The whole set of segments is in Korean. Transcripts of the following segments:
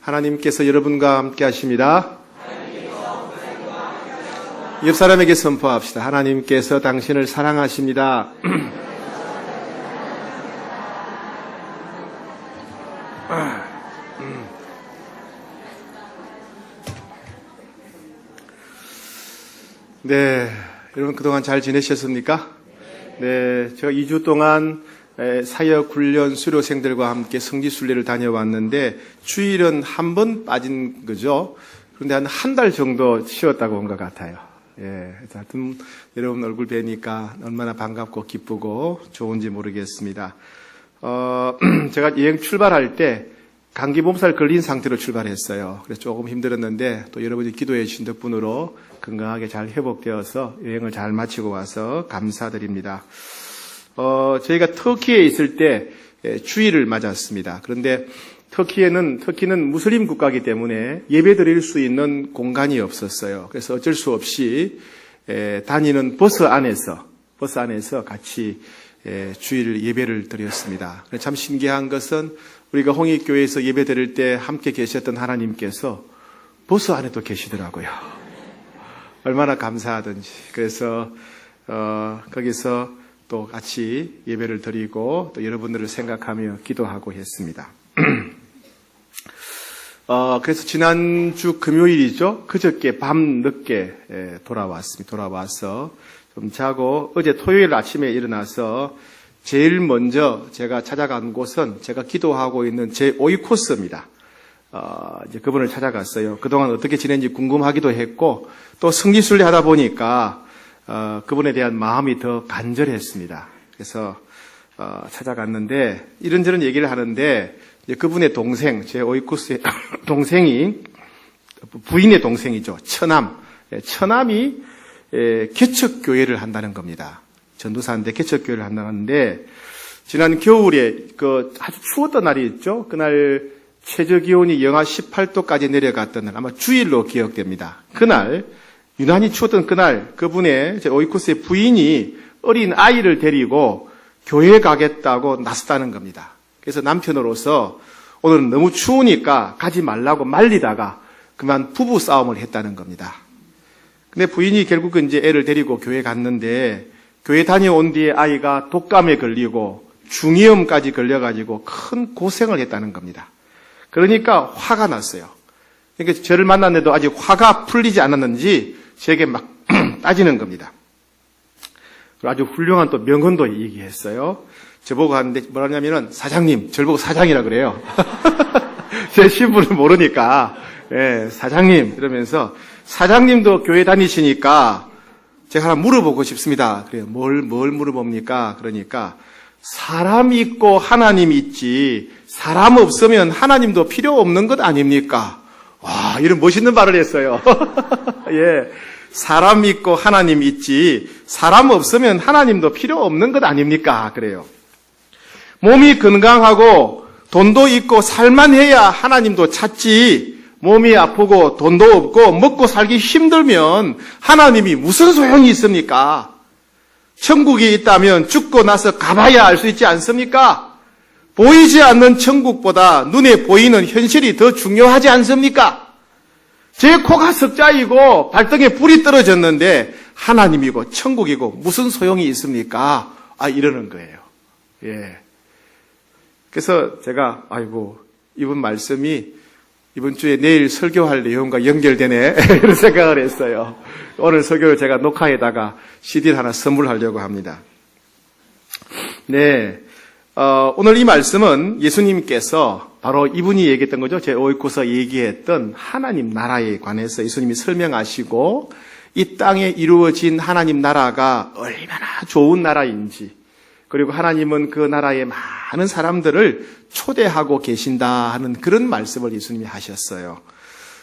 하나님께서 여러분과 함께 하십니다. 옆 사람에게 선포합시다. 하나님께서 당신을 사랑하십니다. 네, 여러분 그동안 잘 지내셨습니까? 네, 제가 2주 동안 사역훈련 수료생들과 함께 성지순례를 다녀왔는데 주일은 한 번 빠진 거죠. 그런데 한 달 정도 쉬었다고 온 것 같아요. 예, 하여튼 여러분 얼굴 뵈니까 얼마나 반갑고 기쁘고 좋은지 모르겠습니다. 제가 여행 출발할 때 감기 몸살 걸린 상태로 출발했어요. 그래서 조금 힘들었는데 또 여러분이 기도해 주신 덕분으로 건강하게 잘 회복되어서 여행을 잘 마치고 와서 감사드립니다. 저희가 터키에 있을 때 주일을 맞았습니다. 그런데 터키는 무슬림 국가이기 때문에 예배 드릴 수 있는 공간이 없었어요. 그래서 어쩔 수 없이 다니는 버스 안에서 같이 주일 예배를 드렸습니다. 참 신기한 것은 우리가 홍익교회에서 예배 드릴 때 함께 계셨던 하나님께서 버스 안에도 계시더라고요. 얼마나 감사하든지. 그래서 거기서 또 같이 예배를 드리고 또 여러분들을 생각하며 기도하고 했습니다. 그래서 지난주 금요일이죠. 그저께 밤 늦게 돌아와서 좀 자고 어제 토요일 아침에 일어나서 제일 먼저 제가 찾아간 곳은 제가 기도하고 있는 제 오이코스입니다. 이제 그분을 찾아갔어요. 그동안 어떻게 지냈는지 궁금하기도 했고 또 성지순례 하다 보니까 그분에 대한 마음이 더 간절했습니다. 그래서 찾아갔는데 이런저런 얘기를 하는데 이제 그분의 동생, 제 오이코스의 동생이 부인의 동생이죠. 처남이 개척교회를 한다는 겁니다. 전도사인데 개척교회를 한다는데 지난 겨울에 아주 추웠던 날이 있죠. 그날 최저 기온이 영하 18도까지 내려갔던 날, 아마 주일로 기억됩니다. 그날 유난히 추웠던 그날 그분의 오이코스의 부인이 어린 아이를 데리고 교회에 가겠다고 나섰다는 겁니다. 그래서 남편으로서 오늘은 너무 추우니까 가지 말라고 말리다가 그만 부부 싸움을 했다는 겁니다. 근데 부인이 결국은 이제 애를 데리고 교회 갔는데 교회 다녀온 뒤에 아이가 독감에 걸리고 중이염까지 걸려가지고 큰 고생을 했다는 겁니다. 그러니까 화가 났어요. 그러니까 저를 만났는데도 아직 화가 풀리지 않았는지 저에게 막 따지는 겁니다. 아주 훌륭한 또 명언도 얘기했어요. 저보고 하는데 뭐라냐면은 사장님, 저를 보고 사장이라 그래요. 제 신분을 모르니까 사장님 이러면서 사장님도 교회 다니시니까 제가 하나 물어보고 싶습니다. 그래요. 뭘 물어봅니까? 그러니까 사람 있고 하나님 있지 사람 없으면 하나님도 필요 없는 것 아닙니까? 와, 이런 멋있는 말을 했어요. 예. 사람 있고 하나님 있지 사람 없으면 하나님도 필요 없는 것 아닙니까? 그래요. 몸이 건강하고 돈도 있고 살만해야 하나님도 찾지 몸이 아프고 돈도 없고 먹고 살기 힘들면 하나님이 무슨 소용이 있습니까? 천국이 있다면 죽고 나서 가봐야 알 수 있지 않습니까? 보이지 않는 천국보다 눈에 보이는 현실이 더 중요하지 않습니까? 제 코가 석자이고 발등에 불이 떨어졌는데 하나님이고 천국이고 무슨 소용이 있습니까? 이러는 거예요. 예. 그래서 제가 이번 말씀이 이번 주에 내일 설교할 내용과 연결되네 이런 생각을 했어요. 오늘 설교를 제가 녹화에다가 CD를 하나 선물하려고 합니다. 네, 오늘 이 말씀은 예수님께서 바로 이분이 얘기했던 거죠. 제 오이코서 얘기했던 하나님 나라에 관해서 예수님이 설명하시고 이 땅에 이루어진 하나님 나라가 얼마나 좋은 나라인지 그리고 하나님은 그 나라에 많은 사람들을 초대하고 계신다 하는 그런 말씀을 예수님이 하셨어요.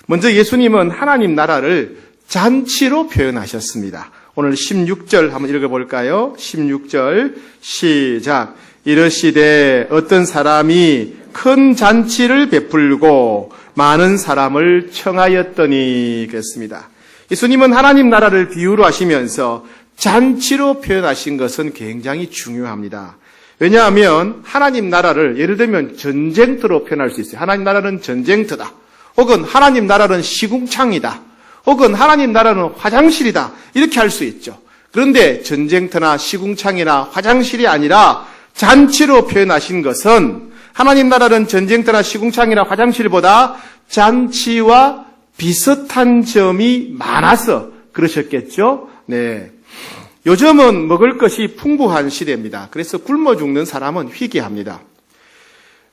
먼저 예수님은 하나님 나라를 잔치로 표현하셨습니다. 오늘 16절 한번 읽어볼까요? 16절 시작. 이르시되 어떤 사람이 큰 잔치를 베풀고 많은 사람을 청하였더니 그랬습니다. 예수님은 하나님 나라를 비유로 하시면서 잔치로 표현하신 것은 굉장히 중요합니다. 왜냐하면 하나님 나라를 예를 들면 전쟁터로 표현할 수 있어요. 하나님 나라는 전쟁터다. 혹은 하나님 나라는 시궁창이다. 혹은 하나님 나라는 화장실이다. 이렇게 할 수 있죠. 그런데 전쟁터나 시궁창이나 화장실이 아니라 잔치로 표현하신 것은 하나님 나라는 전쟁터나 시궁창이나 화장실보다 잔치와 비슷한 점이 많아서 그러셨겠죠? 네. 요즘은 먹을 것이 풍부한 시대입니다. 그래서 굶어 죽는 사람은 희귀합니다.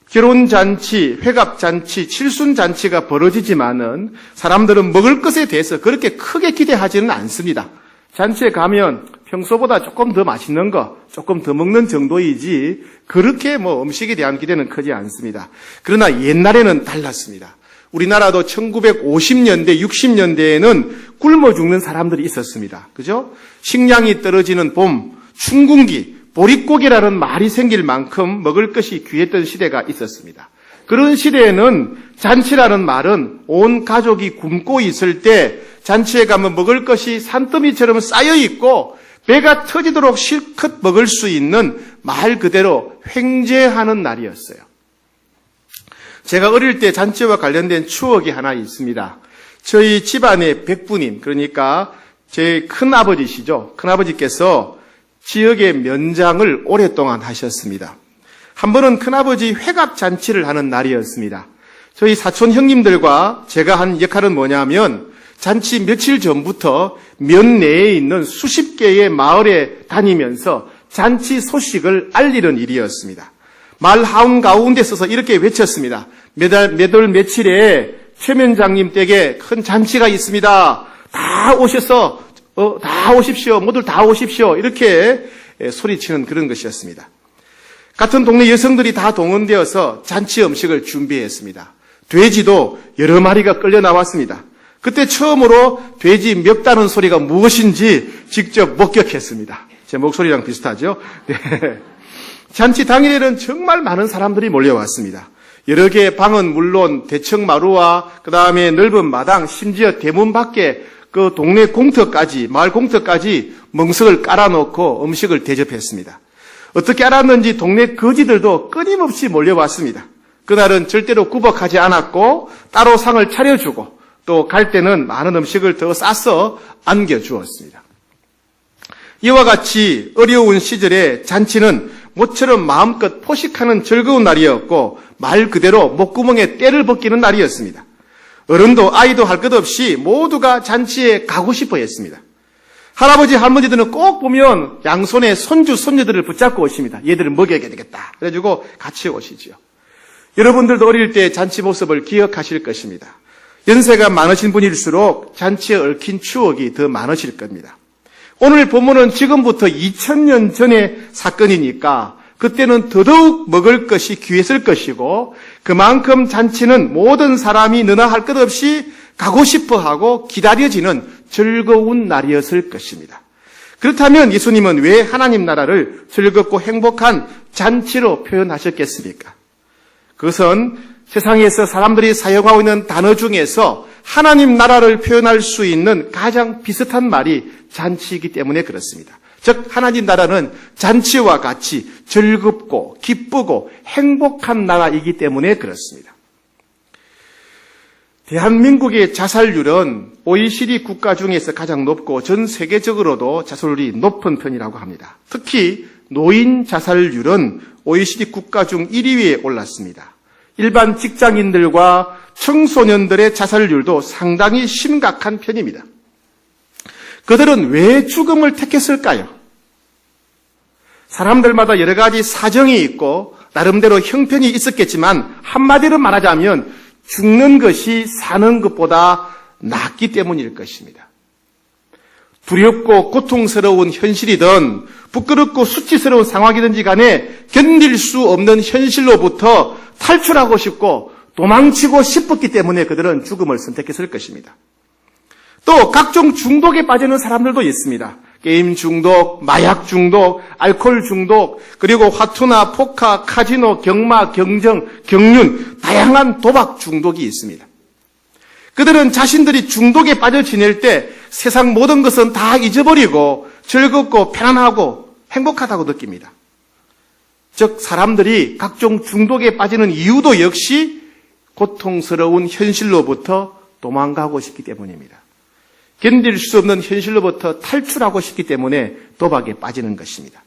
결혼잔치, 회갑잔치, 칠순잔치가 벌어지지만은 사람들은 먹을 것에 대해서 그렇게 크게 기대하지는 않습니다. 잔치에 가면 평소보다 조금 더 맛있는 거, 조금 더 먹는 정도이지 그렇게 음식에 대한 기대는 크지 않습니다. 그러나 옛날에는 달랐습니다. 우리나라도 1950년대, 60년대에는 굶어 죽는 사람들이 있었습니다. 그죠? 식량이 떨어지는 봄, 춘궁기, 보릿고개라는 말이 생길 만큼 먹을 것이 귀했던 시대가 있었습니다. 그런 시대에는 잔치라는 말은 온 가족이 굶고 있을 때 잔치에 가면 먹을 것이 산더미처럼 쌓여 있고 배가 터지도록 실컷 먹을 수 있는 말 그대로 횡재하는 날이었어요. 제가 어릴 때 잔치와 관련된 추억이 하나 있습니다. 저희 집안의 백부님, 그러니까 제 큰아버지시죠. 큰아버지께서 지역의 면장을 오랫동안 하셨습니다. 한 번은 큰아버지 회갑잔치를 하는 날이었습니다. 저희 사촌 형님들과 제가 한 역할은 뭐냐면 잔치 며칠 전부터 면 내에 있는 수십 개의 마을에 다니면서 잔치 소식을 알리는 일이었습니다. 말 한가운데 서서 이렇게 외쳤습니다. 몇 월 며칠에 최면장님 댁에 큰 잔치가 있습니다. 다 오셔서 다 오십시오. 모두 다 오십시오. 이렇게 소리치는 그런 것이었습니다. 같은 동네 여성들이 다 동원되어서 잔치 음식을 준비했습니다. 돼지도 여러 마리가 끌려 나왔습니다. 그때 처음으로 돼지 멱다는 소리가 무엇인지 직접 목격했습니다. 제 목소리랑 비슷하죠? 네. 잔치 당일에는 정말 많은 사람들이 몰려왔습니다. 여러 개의 방은 물론 대청마루와 그 다음에 넓은 마당, 심지어 대문 밖에 그 동네 공터까지, 마을 공터까지 멍석을 깔아놓고 음식을 대접했습니다. 어떻게 알았는지 동네 거지들도 끊임없이 몰려왔습니다. 그날은 절대로 구박하지 않았고 따로 상을 차려주고 또 갈 때는 많은 음식을 더 싸서 안겨주었습니다. 이와 같이 어려운 시절에 잔치는 모처럼 마음껏 포식하는 즐거운 날이었고 말 그대로 목구멍에 때를 벗기는 날이었습니다. 어른도 아이도 할 것 없이 모두가 잔치에 가고 싶어 했습니다. 할아버지 할머니들은 꼭 보면 양손에 손주 손녀들을 붙잡고 오십니다. 얘들을 먹여야 되겠다. 그래가지고 같이 오시지요. 여러분들도 어릴 때 잔치 모습을 기억하실 것입니다. 연세가 많으신 분일수록 잔치에 얽힌 추억이 더 많으실 겁니다. 오늘 본문은 지금부터 2000년 전의 사건이니까 그때는 더더욱 먹을 것이 귀했을 것이고 그만큼 잔치는 모든 사람이 너나 할 것 없이 가고 싶어하고 기다려지는 즐거운 날이었을 것입니다. 그렇다면 예수님은 왜 하나님 나라를 즐겁고 행복한 잔치로 표현하셨겠습니까? 그것은 세상에서 사람들이 사용하고 있는 단어 중에서 하나님 나라를 표현할 수 있는 가장 비슷한 말이 잔치이기 때문에 그렇습니다. 즉 하나님 나라는 잔치와 같이 즐겁고 기쁘고 행복한 나라이기 때문에 그렇습니다. 대한민국의 자살률은 OECD 국가 중에서 가장 높고 전 세계적으로도 자살률이 높은 편이라고 합니다. 특히 노인 자살률은 OECD 국가 중 1위에 올랐습니다. 일반 직장인들과 청소년들의 자살률도 상당히 심각한 편입니다. 그들은 왜 죽음을 택했을까요? 사람들마다 여러 가지 사정이 있고 나름대로 형편이 있었겠지만 한마디로 말하자면 죽는 것이 사는 것보다 낫기 때문일 것입니다. 두렵고 고통스러운 현실이든 부끄럽고 수치스러운 상황이든지 간에 견딜 수 없는 현실로부터 탈출하고 싶고 도망치고 싶었기 때문에 그들은 죽음을 선택했을 것입니다. 또 각종 중독에 빠지는 사람들도 있습니다. 게임 중독, 마약 중독, 알코올 중독, 그리고 화투나 포카, 카지노, 경마, 경정, 경륜, 다양한 도박 중독이 있습니다. 그들은 자신들이 중독에 빠져 지낼 때 세상 모든 것은 다 잊어버리고 즐겁고 편안하고 행복하다고 느낍니다. 즉 사람들이 각종 중독에 빠지는 이유도 역시 고통스러운 현실로부터 도망가고 싶기 때문입니다. 견딜 수 없는 현실로부터 탈출하고 싶기 때문에 도박에 빠지는 것입니다.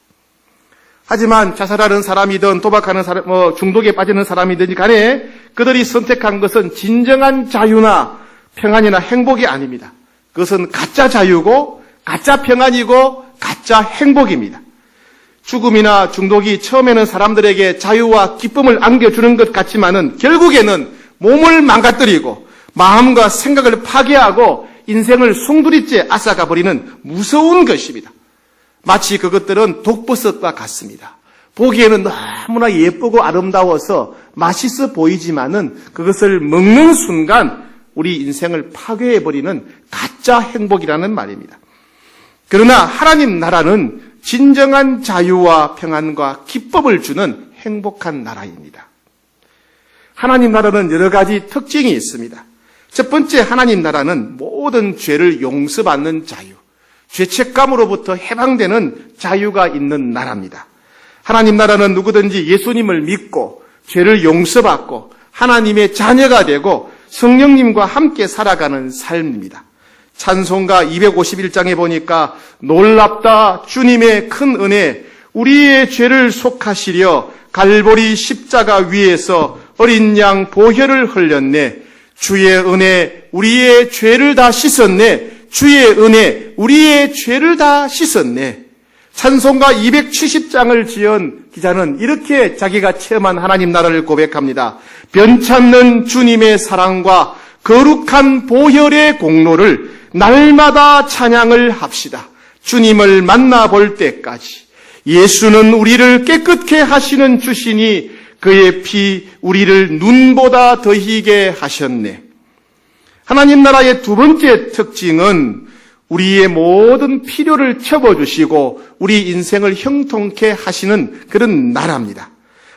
하지만 자살하는 사람이든 도박하는 사람, 중독에 빠지는 사람이든 간에 그들이 선택한 것은 진정한 자유나 평안이나 행복이 아닙니다. 그것은 가짜 자유고 가짜 평안이고 가짜 행복입니다. 죽음이나 중독이 처음에는 사람들에게 자유와 기쁨을 안겨주는 것 같지만은 결국에는 몸을 망가뜨리고 마음과 생각을 파괴하고 인생을 송두리째 앗아가 버리는 무서운 것입니다. 마치 그것들은 독버섯과 같습니다. 보기에는 너무나 예쁘고 아름다워서 맛있어 보이지만은 그것을 먹는 순간 우리 인생을 파괴해버리는 가짜 행복이라는 말입니다. 그러나 하나님 나라는 진정한 자유와 평안과 기쁨을 주는 행복한 나라입니다. 하나님 나라는 여러 가지 특징이 있습니다. 첫 번째, 하나님 나라는 모든 죄를 용서받는 자유, 죄책감으로부터 해방되는 자유가 있는 나라입니다. 하나님 나라는 누구든지 예수님을 믿고 죄를 용서받고 하나님의 자녀가 되고 성령님과 함께 살아가는 삶입니다. 찬송가 251장에 보니까 놀랍다 주님의 큰 은혜, 우리의 죄를 속하시려 갈보리 십자가 위에서 어린 양 보혈을 흘렸네. 주의 은혜 우리의 죄를 다 씻었네. 주의 은혜 우리의 죄를 다 씻었네. 찬송가 270장을 지은 기자는 이렇게 자기가 체험한 하나님 나라를 고백합니다. 변찮는 주님의 사랑과 거룩한 보혈의 공로를 날마다 찬양을 합시다. 주님을 만나볼 때까지. 예수는 우리를 깨끗게 하시는 주시니 그의 피 우리를 눈보다 더 희게 하셨네. 하나님 나라의 두 번째 특징은 우리의 모든 필요를 채워주시고 우리 인생을 형통케 하시는 그런 나라입니다.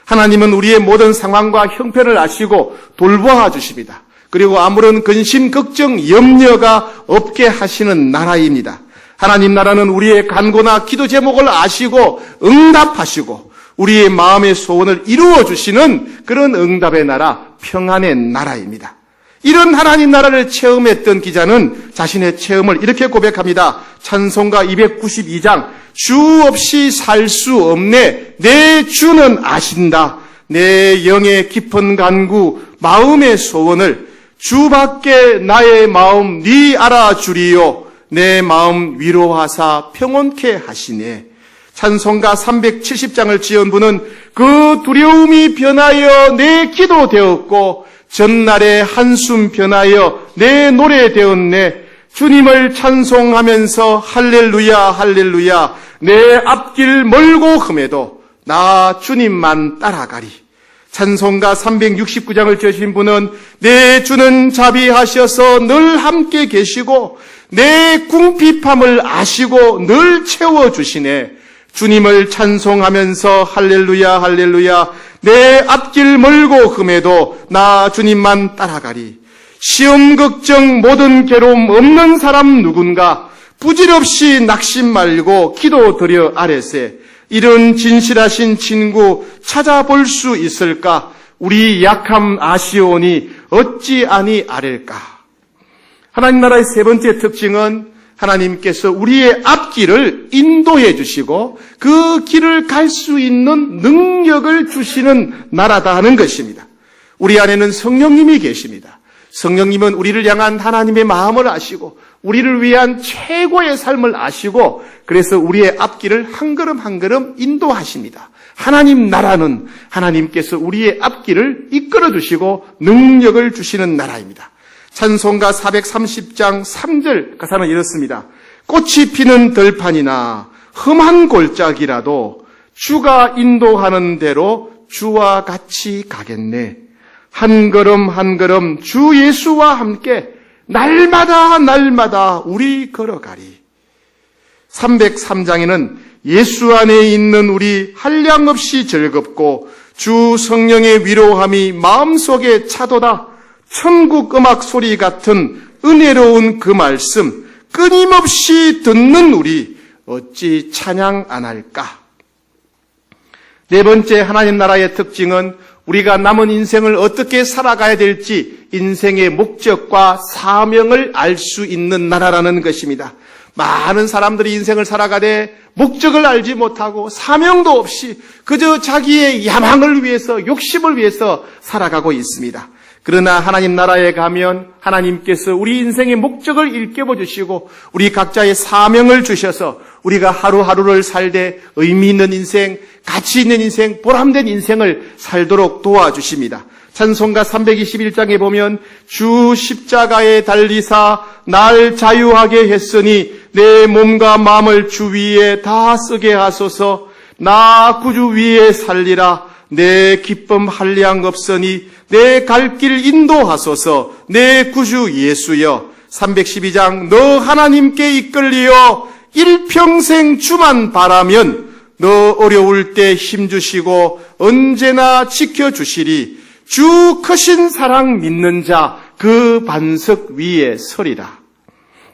하나님은 우리의 모든 상황과 형편을 아시고 돌보아 주십니다. 그리고 아무런 근심, 걱정, 염려가 없게 하시는 나라입니다. 하나님 나라는 우리의 간구나 기도 제목을 아시고 응답하시고 우리의 마음의 소원을 이루어 주시는 그런 응답의 나라, 평안의 나라입니다. 이런 하나님 나라를 체험했던 기자는 자신의 체험을 이렇게 고백합니다. 찬송가 292장 주 없이 살 수 없네. 내 주는 아신다. 내 영의 깊은 간구 마음의 소원을 주밖에 나의 마음 네 알아주리요. 내 마음 위로하사 평온케 하시네. 찬송가 370장을 지은 분은 그 두려움이 변하여 내 기도 되었고 전날의 한숨 변하여 내 노래 되었네. 주님을 찬송하면서 할렐루야 할렐루야 내 앞길 멀고 험해도 나 주님만 따라가리. 찬송가 369장을 지으신 분은 내 주는 자비하셔서 늘 함께 계시고 내 궁핍함을 아시고 늘 채워주시네. 주님을 찬송하면서 할렐루야 할렐루야 내 앞길 멀고 험해도 나 주님만 따라가리. 시험 걱정 모든 괴로움 없는 사람 누군가 부질없이 낙심 말고 기도 드려 아뢰세. 이런 진실하신 친구 찾아볼 수 있을까? 우리 약함 아시오니 어찌 아니 아랠까? 하나님 나라의 세 번째 특징은 하나님께서 우리의 앞길을 인도해 주시고 그 길을 갈 수 있는 능력을 주시는 나라다 하는 것입니다. 우리 안에는 성령님이 계십니다. 성령님은 우리를 향한 하나님의 마음을 아시고 우리를 위한 최고의 삶을 아시고 그래서 우리의 앞길을 한 걸음 한 걸음 인도하십니다. 하나님 나라는 하나님께서 우리의 앞길을 이끌어 주시고 능력을 주시는 나라입니다. 찬송가 430장 3절 가사는 이렇습니다. 꽃이 피는 들판이나 험한 골짜기라도 주가 인도하는 대로 주와 같이 가겠네. 한 걸음 한 걸음 주 예수와 함께 날마다 날마다 우리 걸어가리. 303장에는 예수 안에 있는 우리 한량없이 즐겁고 주 성령의 위로함이 마음속에 차도다. 천국 음악 소리 같은 은혜로운 그 말씀 끊임없이 듣는 우리 어찌 찬양 안 할까? 네 번째 하나님 나라의 특징은 우리가 남은 인생을 어떻게 살아가야 될지 인생의 목적과 사명을 알 수 있는 나라라는 것입니다. 많은 사람들이 인생을 살아가되 목적을 알지 못하고 사명도 없이 그저 자기의 야망을 위해서, 욕심을 위해서 살아가고 있습니다. 그러나 하나님 나라에 가면 하나님께서 우리 인생의 목적을 일깨워 주시고 우리 각자의 사명을 주셔서 우리가 하루하루를 살되 의미 있는 인생, 가치 있는 인생, 보람된 인생을 살도록 도와주십니다. 찬송가 321장에 보면 주 십자가에 달리사 날 자유하게 했으니 내 몸과 마음을 주 위에 다 쓰게 하소서. 나 구주 위에 살리라. 내 기쁨 한량 없으니 내 갈 길 인도하소서. 내 구주 예수여. 312장 너 하나님께 이끌리어 일평생 주만 바라면 너 어려울 때 힘주시고 언제나 지켜주시리. 주 크신 사랑 믿는 자 그 반석 위에 서리라.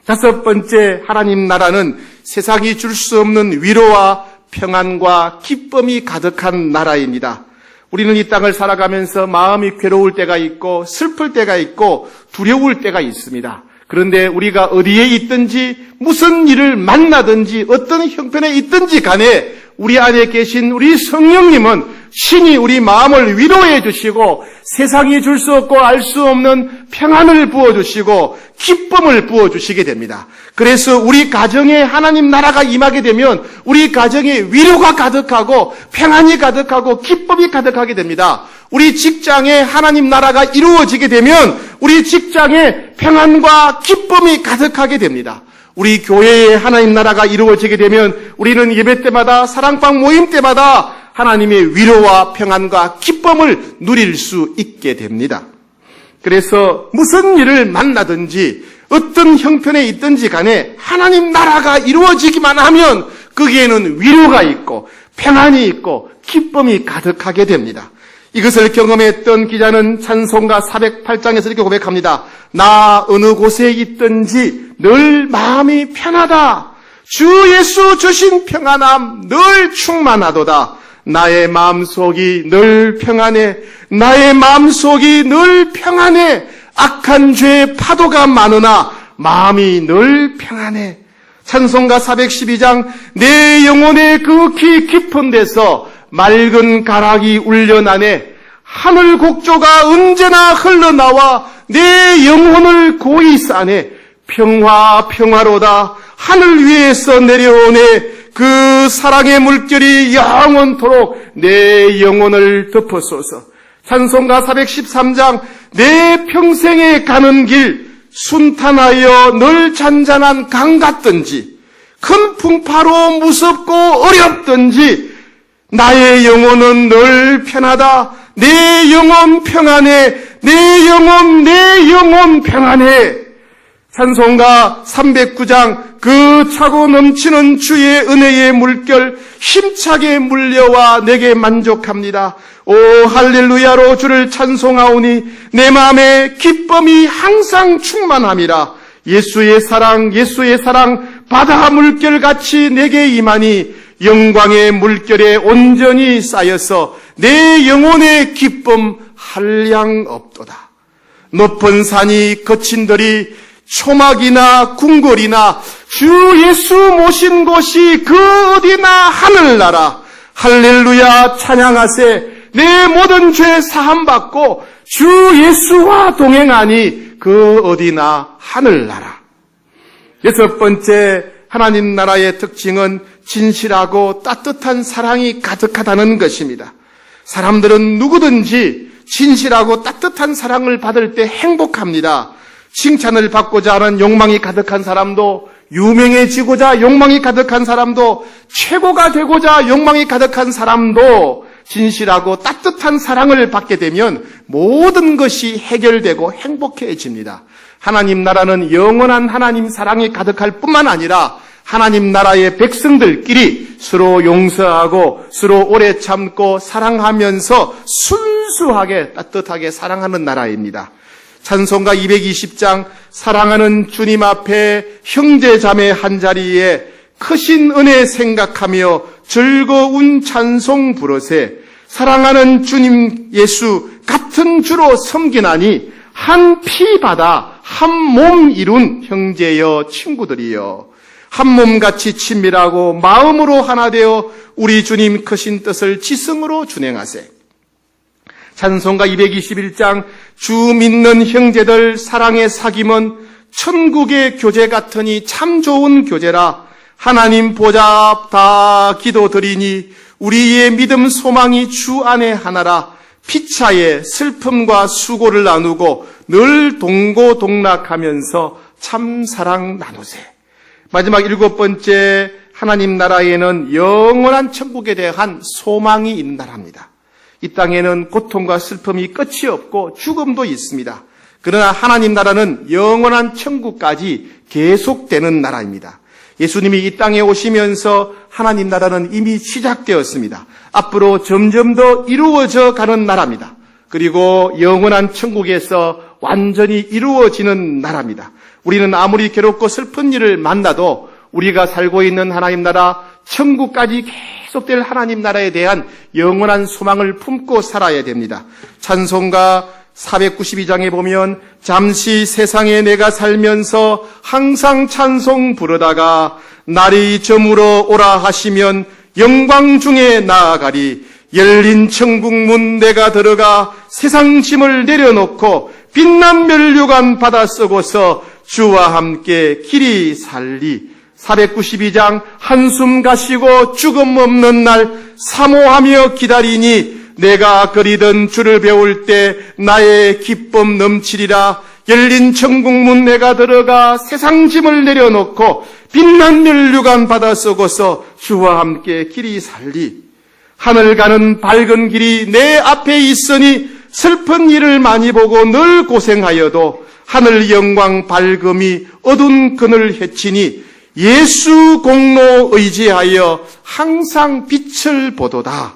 다섯 번째, 하나님 나라는 세상이 줄 수 없는 위로와 평안과 기쁨이 가득한 나라입니다. 우리는 이 땅을 살아가면서 마음이 괴로울 때가 있고 슬플 때가 있고 두려울 때가 있습니다. 그런데 우리가 어디에 있든지 무슨 일을 만나든지 어떤 형편에 있든지 간에 우리 안에 계신 우리 성령님은 신이 우리 마음을 위로해 주시고 세상이 줄 수 없고 알 수 없는 평안을 부어주시고 기쁨을 부어주시게 됩니다. 그래서 우리 가정에 하나님 나라가 임하게 되면 우리 가정에 위로가 가득하고 평안이 가득하고 기쁨이 가득하게 됩니다. 우리 직장에 하나님 나라가 이루어지게 되면 우리 직장에 평안과 기쁨이 가득하게 됩니다. 우리 교회에 하나님 나라가 이루어지게 되면 우리는 예배 때마다 사랑방 모임 때마다 하나님의 위로와 평안과 기쁨을 누릴 수 있게 됩니다. 그래서 무슨 일을 만나든지 어떤 형편에 있든지 간에 하나님 나라가 이루어지기만 하면 거기에는 위로가 있고 평안이 있고 기쁨이 가득하게 됩니다. 이것을 경험했던 기자는 찬송가 408장에서 이렇게 고백합니다. 나 어느 곳에 있든지 늘 마음이 편하다. 주 예수 주신 평안함 늘 충만하도다. 나의 마음속이 늘 평안해. 나의 마음속이 늘 평안해. 악한 죄의 파도가 많으나 마음이 늘 평안해. 찬송가 412장 내 영혼의 극히 깊은 데서 맑은 가락이 울려나네. 하늘 곡조가 언제나 흘러나와 내 영혼을 고이 싸네. 평화로다. 하늘 위에서 내려오네. 그 사랑의 물결이 영원토록 내 영혼을 덮어소서. 찬송가 413장 내 평생에 가는 길 순탄하여 늘 잔잔한 강 같든지 큰 풍파로 무섭고 어렵든지 나의 영혼은 늘 편하다. 내 영혼 평안해. 내 영혼 평안해. 찬송가 309장 그 차고 넘치는 주의 은혜의 물결 힘차게 물려와 내게 만족합니다. 오 할렐루야로 주를 찬송하오니 내 마음에 기쁨이 항상 충만함이라. 예수의 사랑 바다 물결같이 내게 임하니 영광의 물결에 온전히 쌓여서 내 영혼의 기쁨 한량 없도다. 높은 산이 거친들이 초막이나 궁궐이나 주 예수 모신 곳이 그 어디나 하늘나라. 할렐루야 찬양하세. 내 모든 죄 사함받고 주 예수와 동행하니 그 어디나 하늘나라. 여섯 번째, 하나님 나라의 특징은 진실하고 따뜻한 사랑이 가득하다는 것입니다. 사람들은 누구든지 진실하고 따뜻한 사랑을 받을 때 행복합니다. 칭찬을 받고자 하는 욕망이 가득한 사람도, 유명해지고자 욕망이 가득한 사람도, 최고가 되고자 욕망이 가득한 사람도 진실하고 따뜻한 사랑을 받게 되면 모든 것이 해결되고 행복해집니다. 하나님 나라는 영원한 하나님 사랑이 가득할 뿐만 아니라 하나님 나라의 백성들끼리 서로 용서하고 서로 오래 참고 사랑하면서 순수하게 따뜻하게 사랑하는 나라입니다. 찬송가 220장 사랑하는 주님 앞에 형제자매 한자리에 크신 은혜 생각하며 즐거운 찬송 부르세. 사랑하는 주님 예수 같은 주로 섬기나니 한 피 받아 한 몸 이룬 형제여 친구들이여 한 몸같이 친밀하고 마음으로 하나 되어 우리 주님 크신 뜻을 지성으로 준행하세. 찬송가 221장 주 믿는 형제들 사랑의 사귐은 천국의 교제 같으니 참 좋은 교제라. 하나님 보좌 앞 다 기도드리니 우리의 믿음 소망이 주 안에 하나라. 피차에 슬픔과 수고를 나누고 늘 동고동락하면서 참 사랑 나누세. 마지막 7번째, 하나님 나라에는 영원한 천국에 대한 소망이 있는 나라입니다. 이 땅에는 고통과 슬픔이 끝이 없고 죽음도 있습니다. 그러나 하나님 나라는 영원한 천국까지 계속되는 나라입니다. 예수님이 이 땅에 오시면서 하나님 나라는 이미 시작되었습니다. 앞으로 점점 더 이루어져 가는 나라입니다. 그리고 영원한 천국에서 완전히 이루어지는 나라입니다. 우리는 아무리 괴롭고 슬픈 일을 만나도 우리가 살고 있는 하나님 나라, 천국까지 계속될 하나님 나라에 대한 영원한 소망을 품고 살아야 됩니다. 찬송가 492장에 보면 잠시 세상에 내가 살면서 항상 찬송 부르다가 날이 저물어 오라 하시면 영광 중에 나아가리. 열린 천국 문 내가 들어가 세상 짐을 내려놓고 빛난 면류관 받아 쓰고서 주와 함께 길이 살리. 492장 한숨 가시고 죽음 없는 날 사모하며 기다리니 내가 그리던 주를 배울 때 나의 기쁨 넘치리라. 열린 천국문 내가 들어가 세상 짐을 내려놓고 빛난 면류관 받아 쓰고서 주와 함께 길이 살리. 하늘 가는 밝은 길이 내 앞에 있으니 슬픈 일을 많이 보고 늘 고생하여도 하늘 영광 밝음이 어두운 그늘 헤치니 예수 공로 의지하여 항상 빛을 보도다.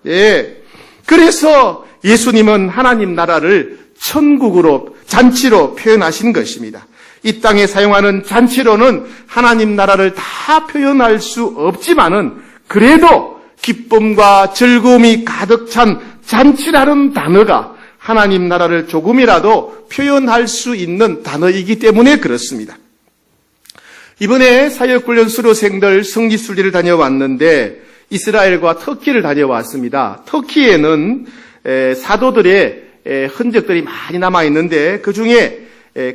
예. 그래서 예수님은 하나님 나라를 천국으로, 잔치로 표현하신 것입니다. 이 땅에 사용하는 잔치로는 하나님 나라를 다 표현할 수 없지만은 그래도 기쁨과 즐거움이 가득 찬 잔치라는 단어가 하나님 나라를 조금이라도 표현할 수 있는 단어이기 때문에 그렇습니다. 이번에 사역훈련 수료생들 성지순례를 다녀왔는데 이스라엘과 터키를 다녀왔습니다. 터키에는 사도들의 흔적들이 많이 남아있는데 그중에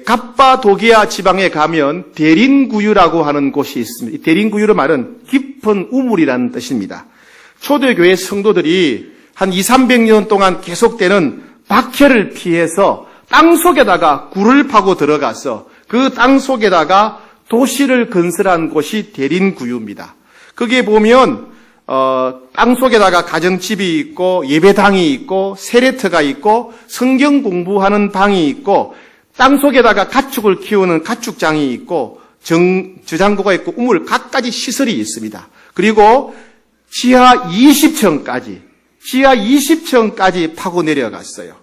갑바도기아 지방에 가면 데린구유라고 하는 곳이 있습니다. 데린구유의 말은 깊은 우물이라는 뜻입니다. 초대교회 성도들이 한 200~300년 동안 계속되는 박해를 피해서 땅속에다가 굴을 파고 들어가서 그 땅속에다가 도시를 건설한 곳이 데린구유입니다. 거기에 보면 땅속에다가 가정집이 있고 예배당이 있고 세례터가 있고 성경 공부하는 방이 있고 땅속에다가 가축을 키우는 가축장이 있고 저장고가 있고 우물 갖가지 시설이 있습니다. 그리고 지하 20층까지 파고 내려갔어요.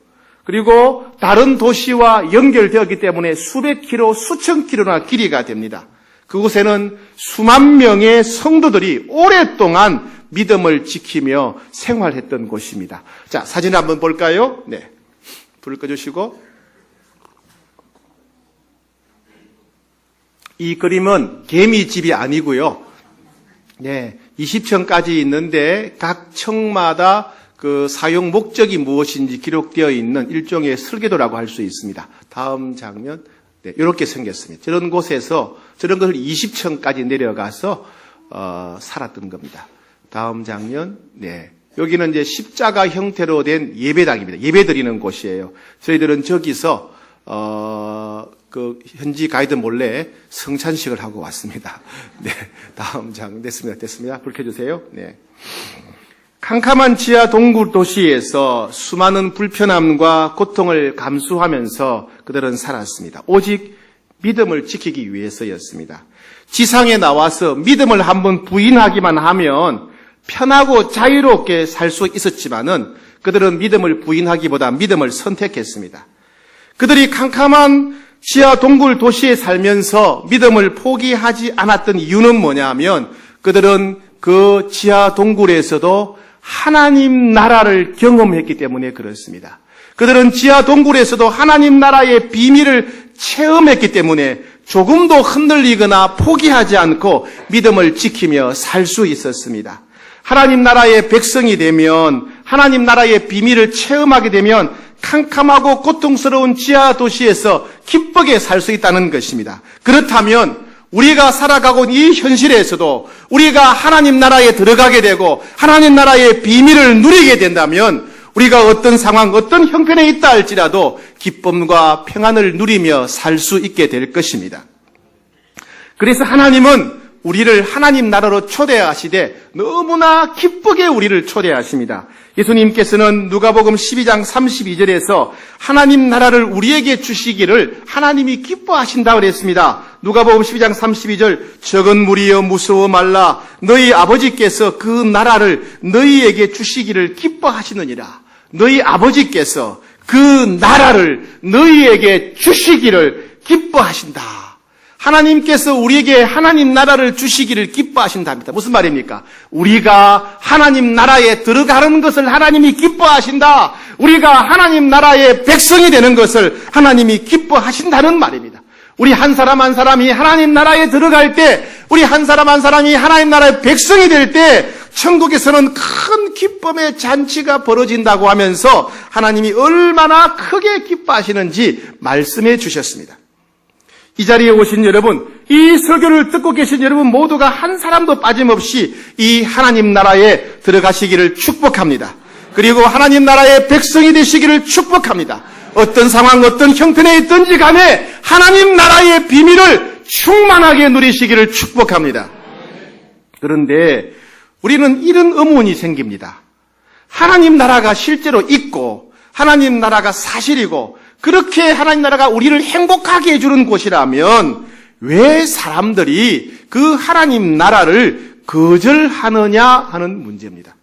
그리고 다른 도시와 연결되었기 때문에 수백 킬로, 수천 킬로나 길이가 됩니다. 그곳에는 수만 명의 성도들이 오랫동안 믿음을 지키며 생활했던 곳입니다. 자, 사진 한번 볼까요? 네. 불을 꺼주시고. 이 그림은 개미집이 아니고요. 네. 20층까지 있는데 각 층마다 그 사용 목적이 무엇인지 기록되어 있는 일종의 설계도라고 할 수 있습니다. 다음 장면. 네, 이렇게 생겼습니다. 저런 곳에서 저런 것을 20층까지 내려가서 살았던 겁니다. 다음 장면. 네. 여기는 이제 십자가 형태로 된 예배당입니다. 예배드리는 곳이에요. 저희들은 저기서 그 현지 가이드 몰래 성찬식을 하고 왔습니다. 네. 다음 장 됐습니다. 불 켜주세요. 네. 캄캄한 지하 동굴 도시에서 수많은 불편함과 고통을 감수하면서 그들은 살았습니다. 오직 믿음을 지키기 위해서였습니다. 지상에 나와서 믿음을 한번 부인하기만 하면 편하고 자유롭게 살 수 있었지만은 그들은 믿음을 부인하기보다 믿음을 선택했습니다. 그들이 캄캄한 지하 동굴 도시에 살면서 믿음을 포기하지 않았던 이유는 뭐냐면 그들은 그 지하 동굴에서도 하나님 나라를 경험했기 때문에 그렇습니다. 그들은 지하 동굴에서도 하나님 나라의 비밀을 체험했기 때문에 조금도 흔들리거나 포기하지 않고 믿음을 지키며 살 수 있었습니다. 하나님 나라의 백성이 되면, 하나님 나라의 비밀을 체험하게 되면 캄캄하고 고통스러운 지하 도시에서 기쁘게 살 수 있다는 것입니다. 그렇다면 우리가 살아가고 있는 이 현실에서도 우리가 하나님 나라에 들어가게 되고 하나님 나라의 비밀을 누리게 된다면 우리가 어떤 상황, 어떤 형편에 있다 할지라도 기쁨과 평안을 누리며 살 수 있게 될 것입니다. 그래서 하나님은 우리를 하나님 나라로 초대하시되 너무나 기쁘게 우리를 초대하십니다. 예수님께서는 누가복음 12장 32절에서 하나님 나라를 우리에게 주시기를 하나님이 기뻐하신다고 그랬습니다. 누가복음 12장 32절 적은 무리여 무서워 말라 너희 아버지께서 그 나라를 너희에게 주시기를 기뻐하시느니라. 너희 아버지께서 그 나라를 너희에게 주시기를 기뻐하신다. 하나님께서 우리에게 하나님 나라를 주시기를 기뻐하신답니다. 무슨 말입니까? 우리가 하나님 나라에 들어가는 것을 하나님이 기뻐하신다. 우리가 하나님 나라의 백성이 되는 것을 하나님이 기뻐하신다는 말입니다. 우리 한 사람 한 사람이 하나님 나라에 들어갈 때, 우리 한 사람 한 사람이 하나님 나라의 백성이 될 때 천국에서는 큰 기쁨의 잔치가 벌어진다고 하면서 하나님이 얼마나 크게 기뻐하시는지 말씀해 주셨습니다. 이 자리에 오신 여러분, 이 설교를 듣고 계신 여러분 모두가 한 사람도 빠짐없이 이 하나님 나라에 들어가시기를 축복합니다. 그리고 하나님 나라의 백성이 되시기를 축복합니다. 어떤 상황, 어떤 형편에 있든지 간에 하나님 나라의 비밀을 충만하게 누리시기를 축복합니다. 그런데 우리는 이런 의문이 생깁니다. 하나님 나라가 실제로 있고 하나님 나라가 사실이고 그렇게 하나님 나라가 우리를 행복하게 해주는 곳이라면 왜 사람들이 그 하나님 나라를 거절하느냐 하는 문제입니다.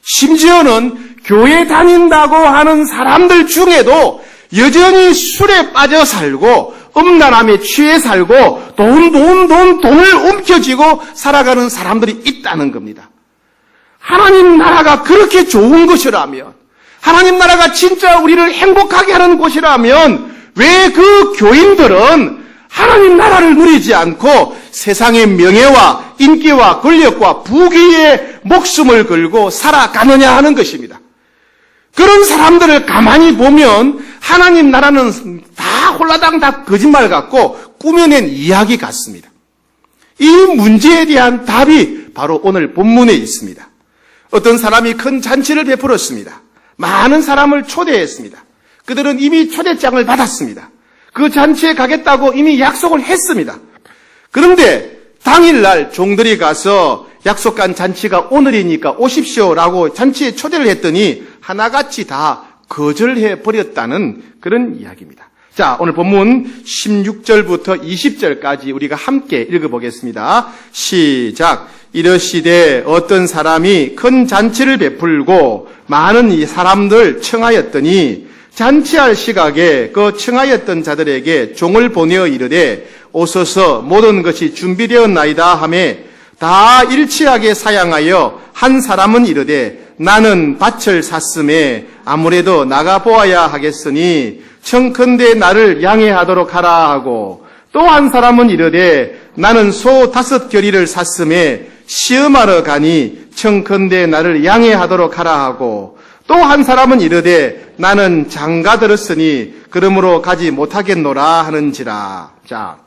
심지어는 교회 다닌다고 하는 사람들 중에도 여전히 술에 빠져 살고 음란함에 취해 살고 돈을 움켜쥐고 살아가는 사람들이 있다는 겁니다. 하나님 나라가 그렇게 좋은 것이라면, 하나님 나라가 진짜 우리를 행복하게 하는 곳이라면 왜 그 교인들은 하나님 나라를 누리지 않고 세상의 명예와 인기와 권력과 부귀에 목숨을 걸고 살아가느냐 하는 것입니다. 그런 사람들을 가만히 보면 하나님 나라는 다 홀라당 다 거짓말 같고 꾸며낸 이야기 같습니다. 이 문제에 대한 답이 바로 오늘 본문에 있습니다. 어떤 사람이 큰 잔치를 베풀었습니다. 많은 사람을 초대했습니다. 그들은 이미 초대장을 받았습니다. 그 잔치에 가겠다고 이미 약속을 했습니다. 그런데 당일날 종들이 가서 약속한 잔치가 오늘이니까 오십시오라고 잔치에 초대를 했더니 하나같이 다 거절해 버렸다는 그런 이야기입니다. 자, 오늘 본문 16절부터 20절까지 우리가 함께 읽어보겠습니다. 시작. 이러시되 어떤 사람이 큰 잔치를 베풀고 많은 이 사람들 청하였더니 잔치할 시각에 그 청하였던 자들에게 종을 보내어 이르되 오소서 모든 것이 준비되었나이다 하며 다 일치하게 사양하여 한 사람은 이르되 나는 밭을 샀음에 아무래도 나가보아야 하겠으니 청컨대 나를 양해하도록 하라 하고 또 한 사람은 이르되 나는 소 5겨리를 샀음에 시험하러 가니 청컨대 나를 양해하도록 하라 하고 또 한 사람은 이르되 나는 장가 들었으니 그러므로 가지 못하겠노라 하는지라. 자,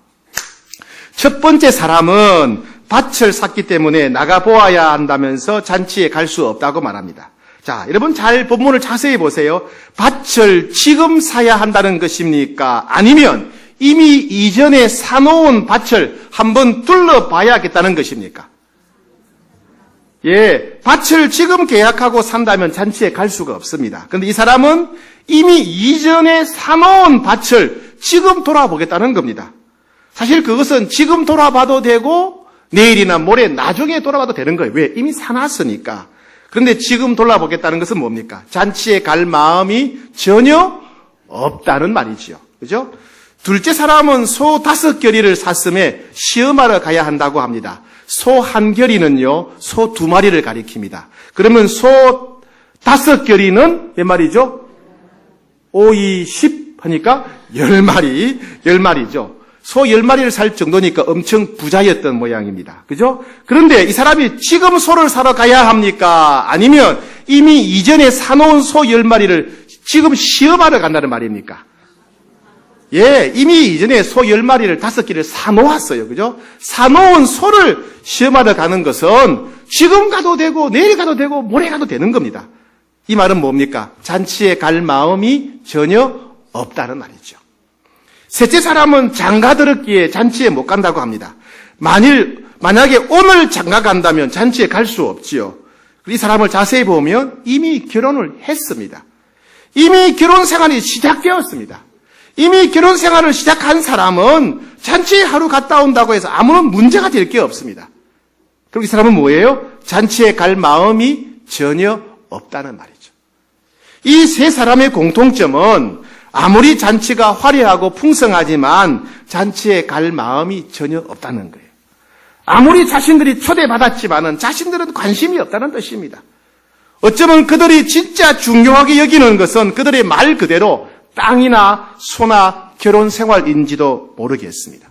첫 번째 사람은 밭을 샀기 때문에 나가보아야 한다면서 잔치에 갈 수 없다고 말합니다. 자, 여러분 잘 본문을 자세히 보세요. 밭을 지금 사야 한다는 것입니까? 아니면 이미 이전에 사놓은 밭을 한번 둘러봐야겠다는 것입니까? 예, 밭을 지금 계약하고 산다면 잔치에 갈 수가 없습니다. 그런데 이 사람은 이미 이전에 사놓은 밭을 지금 돌아보겠다는 겁니다. 사실 그것은 지금 돌아봐도 되고 내일이나 모레 나중에 돌아봐도 되는 거예요. 왜? 이미 사놨으니까. 그런데 지금 돌아보겠다는 것은 뭡니까? 잔치에 갈 마음이 전혀 없다는 말이지요. 그죠? 둘째 사람은 소 5결이를 샀음에 시험하러 가야 한다고 합니다. 소 1결이는요, 소 2마리를 가리킵니다. 그러면 소 5결이는 몇 마리죠? 5, 2, 10 하니까 10마리죠. 소 10마리를 살 정도니까 엄청 부자였던 모양입니다. 그죠? 그런데 이 사람이 지금 소를 사러 가야 합니까? 아니면 이미 이전에 사놓은 소 10마리를 지금 시험하러 간다는 말입니까? 예, 이미 이전에 소 10마리를 5개를 사놓았어요. 그죠? 사놓은 소를 시험하러 가는 것은 지금 가도 되고 내일 가도 되고 모레 가도 되는 겁니다. 이 말은 뭡니까? 잔치에 갈 마음이 전혀 없다는 말이죠. 셋째 사람은 장가 들었기에 잔치에 못 간다고 합니다. 만약에 오늘 장가 간다면 잔치에 갈 수 없지요. 이 사람을 자세히 보면 이미 결혼을 했습니다. 이미 결혼 생활이 시작되었습니다. 이미 결혼 생활을 시작한 사람은 잔치에 하루 갔다 온다고 해서 아무런 문제가 될 게 없습니다. 그리고 이 사람은 뭐예요? 잔치에 갈 마음이 전혀 없다는 말이죠. 이 세 사람의 공통점은 아무리 잔치가 화려하고 풍성하지만 잔치에 갈 마음이 전혀 없다는 거예요. 아무리 자신들이 초대받았지만은 자신들은 관심이 없다는 뜻입니다. 어쩌면 그들이 진짜 중요하게 여기는 것은 그들의 말 그대로 땅이나 소나 결혼 생활인지도 모르겠습니다.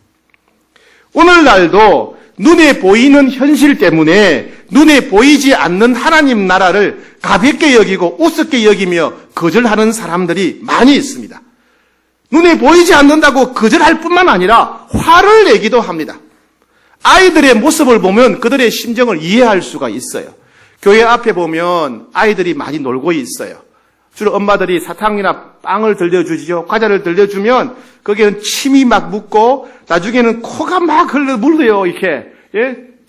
오늘날도 눈에 보이는 현실 때문에 눈에 보이지 않는 하나님 나라를 가볍게 여기고 우습게 여기며 거절하는 사람들이 많이 있습니다. 눈에 보이지 않는다고 거절할 뿐만 아니라 화를 내기도 합니다. 아이들의 모습을 보면 그들의 심정을 이해할 수가 있어요. 교회 앞에 보면 아이들이 많이 놀고 있어요. 주로 엄마들이 사탕이나 빵을 들려주지요. 과자를 들려주면 거기에는 침이 막 묻고 나중에는 코가 막 물어요. 이렇게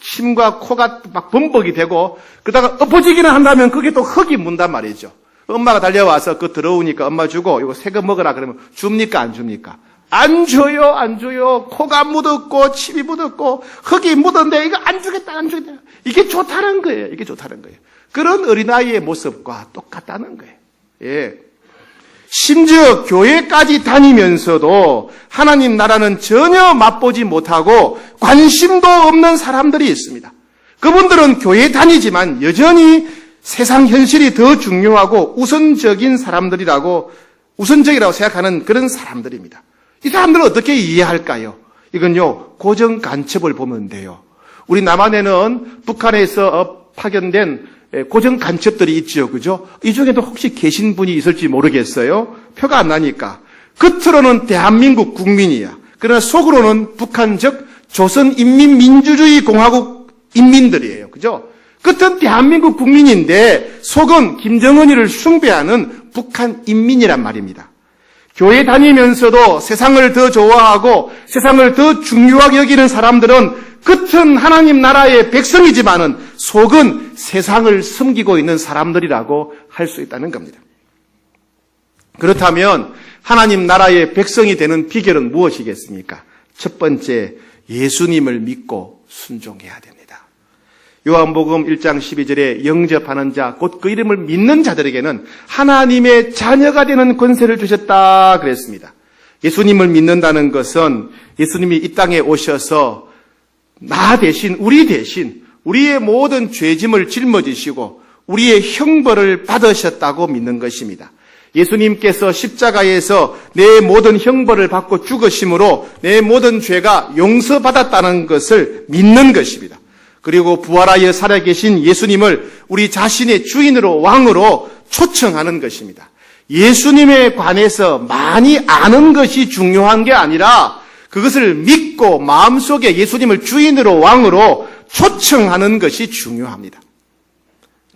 침과 코가 막 범벅이 되고 그러다가 엎어지기는 한다면 그게 또 흙이 문단 말이죠. 엄마가 달려와서 그거 더러우니까 엄마 주고 이거 새 거 먹으라 그러면 줍니까 안 줍니까? 안 줘요, 안 줘요. 코가 묻었고 침이 묻었고 흙이 묻었는데 이거 안 주겠다, 안 주겠다. 이게 좋다는 거예요. 이게 좋다는 거예요. 그런 어린아이의 모습과 똑같다는 거예요. 예. 심지어 교회까지 다니면서도 하나님 나라는 전혀 맛보지 못하고 관심도 없는 사람들이 있습니다. 그분들은 교회 다니지만 여전히 세상 현실이 더 중요하고 우선적이라고 생각하는 그런 사람들입니다. 이 사람들은 어떻게 이해할까요? 이건요, 고정 간첩을 보면 돼요. 우리 남한에는 북한에서 파견된 고정 간첩들이 있죠, 그죠? 이 중에도 혹시 계신 분이 있을지 모르겠어요. 표가 안 나니까. 겉으로는 대한민국 국민이야. 그러나 속으로는 북한 즉 조선인민민주주의공화국 인민들이에요, 그죠? 겉은 대한민국 국민인데 속은 김정은이를 숭배하는 북한 인민이란 말입니다. 교회 다니면서도 세상을 더 좋아하고 세상을 더 중요하게 여기는 사람들은 겉은 하나님 나라의 백성이지만은 속은 세상을 섬기고 있는 사람들이라고 할 수 있다는 겁니다. 그렇다면 하나님 나라의 백성이 되는 비결은 무엇이겠습니까? 첫 번째, 예수님을 믿고 순종해야 됩니다. 요한복음 1장 12절에 영접하는 자, 곧 그 이름을 믿는 자들에게는 하나님의 자녀가 되는 권세를 주셨다 그랬습니다. 예수님을 믿는다는 것은 예수님이 이 땅에 오셔서 나 대신, 우리 대신 우리의 모든 죄짐을 짊어지시고 우리의 형벌을 받으셨다고 믿는 것입니다. 예수님께서 십자가에서 내 모든 형벌을 받고 죽으심으로 내 모든 죄가 용서받았다는 것을 믿는 것입니다. 그리고 부활하여 살아계신 예수님을 우리 자신의 주인으로 왕으로 초청하는 것입니다. 예수님에 관해서 많이 아는 것이 중요한 게 아니라 그것을 믿고 마음속에 예수님을 주인으로 왕으로 초청하는 것이 중요합니다.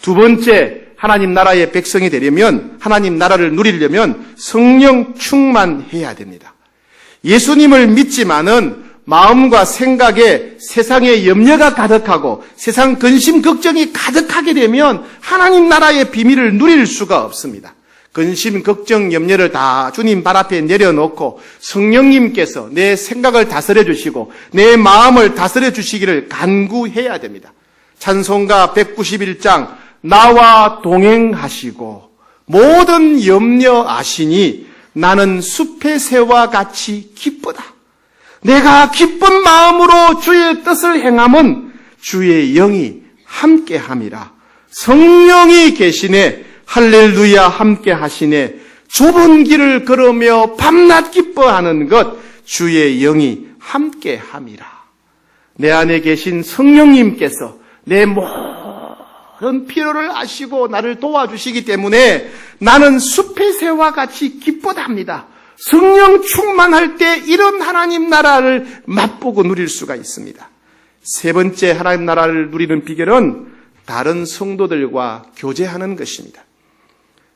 두 번째, 하나님 나라의 백성이 되려면, 하나님 나라를 누리려면 성령 충만해야 됩니다. 예수님을 믿지만은 마음과 생각에 세상의 염려가 가득하고 세상 근심 걱정이 가득하게 되면 하나님 나라의 비밀을 누릴 수가 없습니다. 근심, 걱정, 염려를 다 주님 발 앞에 내려놓고 성령님께서 내 생각을 다스려 주시고 내 마음을 다스려 주시기를 간구해야 됩니다. 찬송가 191장 나와 동행하시고 모든 염려 아시니 나는 숲의 새와 같이 기쁘다. 내가 기쁜 마음으로 주의 뜻을 행함은 주의 영이 함께함이라. 성령이 계시네. 할렐루야 함께 하시네. 좁은 길을 걸으며 밤낮 기뻐하는 것 주의 영이 함께함이라. 내 안에 계신 성령님께서 내 모든 필요를 아시고 나를 도와주시기 때문에 나는 숲의 새와 같이 기쁘답니다. 성령 충만할 때 이런 하나님 나라를 맛보고 누릴 수가 있습니다. 세 번째 하나님 나라를 누리는 비결은 다른 성도들과 교제하는 것입니다.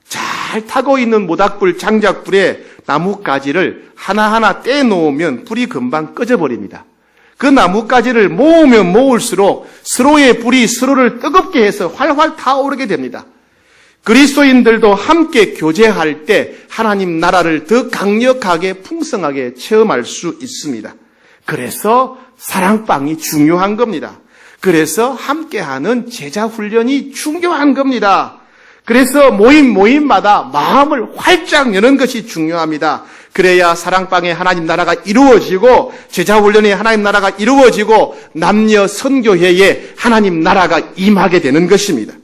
잘 타고 있는 모닥불, 장작불에 나뭇가지를 하나하나 떼놓으면 불이 금방 꺼져버립니다. 그 나뭇가지를 모으면 모을수록 서로의 불이 서로를 뜨겁게 해서 활활 타오르게 됩니다. 그리스도인들도 함께 교제할 때 하나님 나라를 더 강력하게 풍성하게 체험할 수 있습니다. 그래서 사랑방이 중요한 겁니다. 그래서 함께하는 제자 훈련이 중요한 겁니다. 그래서 모임마다 마음을 활짝 여는 것이 중요합니다. 그래야 사랑방에 하나님 나라가 이루어지고 제자훈련에 하나님 나라가 이루어지고 남녀 선교회에 하나님 나라가 임하게 되는 것입니다.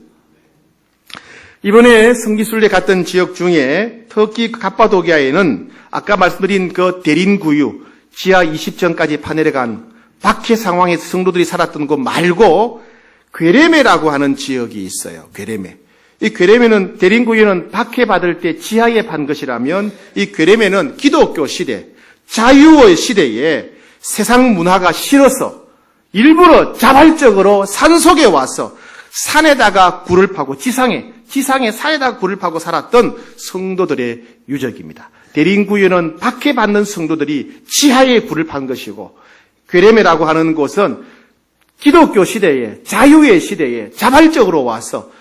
이번에 성기순례 갔던 지역 중에 터키 갑바도기아에는 아까 말씀드린 그 대린구유 지하 20층까지 파내려간 박해 상황에서 성도들이 살았던 곳 말고 괴레메라고 하는 지역이 있어요. 괴레메. 이 괴레메는 대린구유는 박해받을 때 지하에 판 것이라면 이 괴레메는 기독교 시대, 자유의 시대에 세상 문화가 싫어서 일부러 자발적으로 산속에 와서 산에다가 굴을 파고 지상에 산에다가 굴을 파고 살았던 성도들의 유적입니다. 대린구유는 박해받는 성도들이 지하에 굴을 판 것이고 괴레메라고 하는 곳은 기독교 시대에 자유의 시대에 자발적으로 와서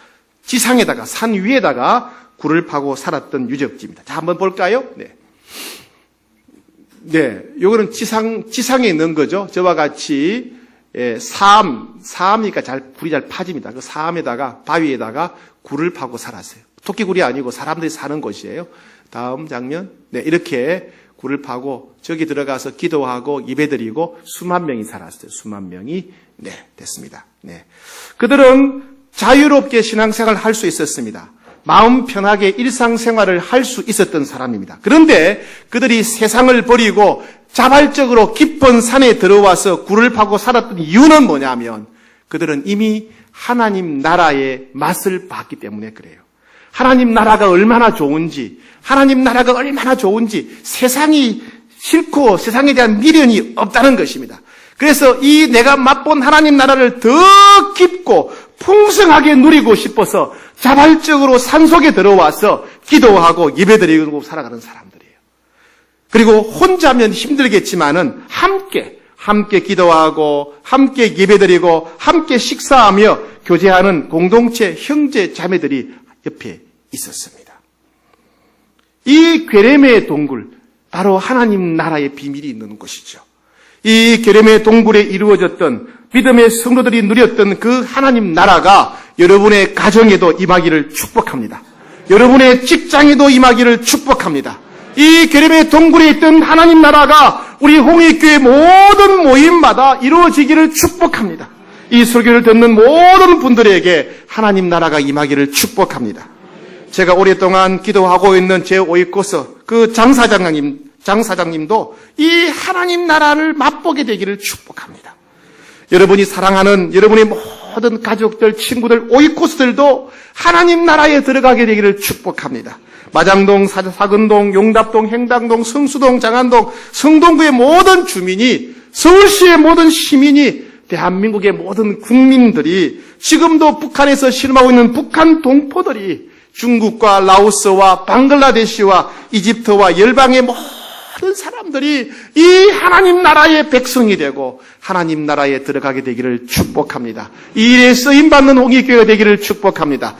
지상에다가 산 위에다가 굴을 파고 살았던 유적지입니다. 자, 한번 볼까요? 네, 요거는 지상에 있는 거죠. 저와 같이 사암이니까 불이 잘 파집니다. 그 사암에다가 바위에다가 굴을 파고 살았어요. 토끼굴이 아니고 사람들이 사는 곳이에요. 다음 장면. 네, 이렇게 굴을 파고 저기 들어가서 기도하고 예배드리고 수만 명이 살았어요. 수만 명이 됐습니다. 네, 그들은 자유롭게 신앙생활을 할 수 있었습니다. 마음 편하게 일상생활을 할 수 있었던 사람입니다. 그런데 그들이 세상을 버리고 자발적으로 깊은 산에 들어와서 굴을 파고 살았던 이유는 뭐냐면 그들은 이미 하나님 나라의 맛을 봤기 때문에 그래요. 하나님 나라가 얼마나 좋은지, 세상이 싫고 세상에 대한 미련이 없다는 것입니다. 그래서 이 내가 맛본 하나님 나라를 더 깊고 풍성하게 누리고 싶어서 자발적으로 산속에 들어와서 기도하고 예배드리고 살아가는 사람들이에요. 그리고 혼자면 힘들겠지만은 함께 기도하고 함께 예배드리고 함께 식사하며 교제하는 공동체 형제 자매들이 옆에 있었습니다. 이 괴레메의 동굴, 바로 하나님 나라의 비밀이 있는 곳이죠. 이 괴레메 동굴에 이루어졌던 믿음의 성도들이 누렸던 그 하나님 나라가 여러분의 가정에도 임하기를 축복합니다. 여러분의 직장에도 임하기를 축복합니다. 이 괴레메 동굴에 있던 하나님 나라가 우리 홍익교회 모든 모임마다 이루어지기를 축복합니다. 이 설교를 듣는 모든 분들에게 하나님 나라가 임하기를 축복합니다. 제가 오랫동안 기도하고 있는 제 오이코스 그 장사장님도 이 하나님 나라를 맛보게 되기를 축복합니다. 여러분이 사랑하는 여러분의 모든 가족들, 친구들, 오이코스들도 하나님 나라에 들어가게 되기를 축복합니다. 마장동, 사근동, 용답동, 행당동, 성수동, 장안동, 성동구의 모든 주민이, 서울시의 모든 시민이, 대한민국의 모든 국민들이, 지금도 북한에서 실험하고 있는 북한 동포들이 중국과 라오스와 방글라데시와 이집트와 열방의 모든 사람들이 이 하나님 나라의 백성이 되고 하나님 나라에 들어가게 되기를 축복합니다. 이 일에 쓰임받는 홍익교회가 되기를 축복합니다.